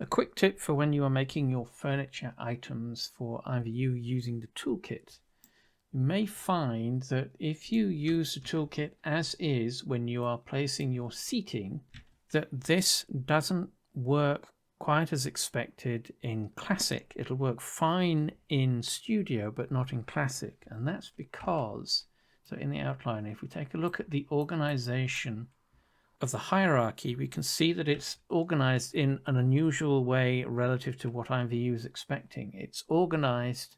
A quick tip for when you are making your furniture items for IMVU using the toolkit. You may find that if you use the toolkit as is when you are placing your seating, that this doesn't work quite as expected in Classic. It'll work fine in Studio but not in Classic, and that's because, so in the outline, if we take a look at the organization of the hierarchy, we can see that it's organized in an unusual way relative to what IMVU is expecting. It's organized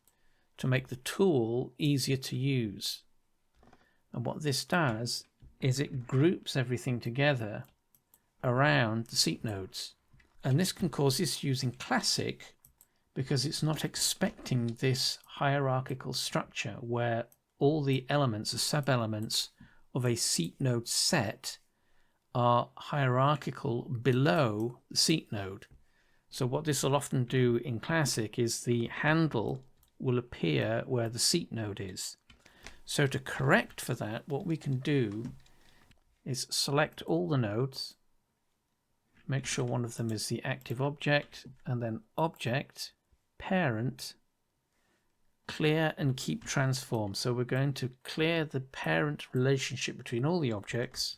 to make the tool easier to use. And what this does is it groups everything together around the seat nodes. And this can cause issues in Classic because it's not expecting this hierarchical structure where all the elements, the sub-elements of a seat node set are hierarchical below the seat node. So what this will often do in Classic is the handle will appear where the seat node is. So to correct for that, what we can do is select all the nodes, make sure one of them is the active object, and then object, parent, clear and keep transform. So we're going to clear the parent relationship between all the objects.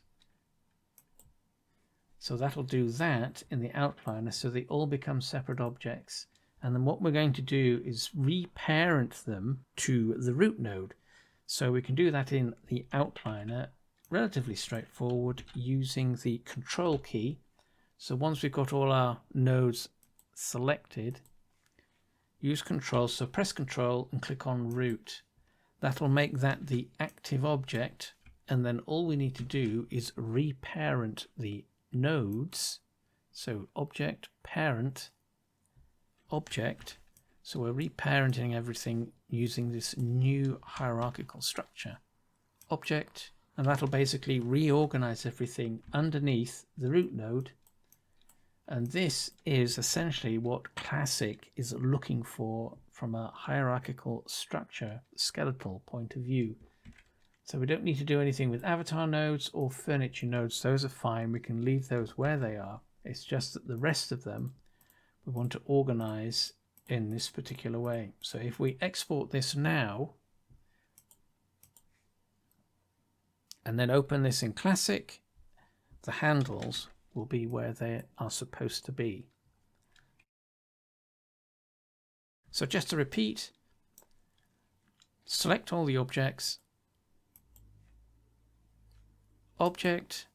So that'll do that in the outliner so they all become separate objects. And then what we're going to do is reparent them to the root node. So we can do that in the outliner, relatively straightforward, using the control key. So once we've got all our nodes selected, use control, so press control and click on root. That'll make that the active object, and then all we need to do is reparent the nodes. So object, parent, object. So we're reparenting everything using this new hierarchical structure. Object, and that'll basically reorganize everything underneath the root node. And this is essentially what Classic is looking for from a hierarchical structure, skeletal point of view. So we don't need to do anything with avatar nodes or furniture nodes. Those are fine. We can leave those where they are. It's just that the rest of them we want to organize in this particular way. So if we export this now and then open this in Classic, the handles will be where they are supposed to be. So just to repeat, select all the objects, object,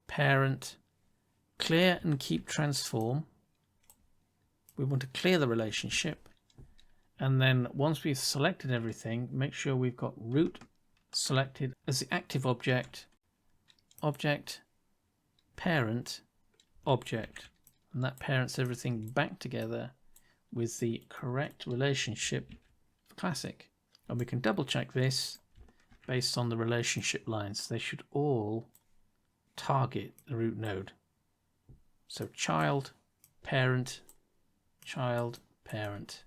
parent, clear and keep transform. We want to clear the relationship, and then once we've selected everything, make sure we've got root selected as the active object, object, parent, object, and that parents everything back together with the correct relationship for Classic. And we can double check this based on the relationship lines. They should all target the root node. So child, parent, child, parent.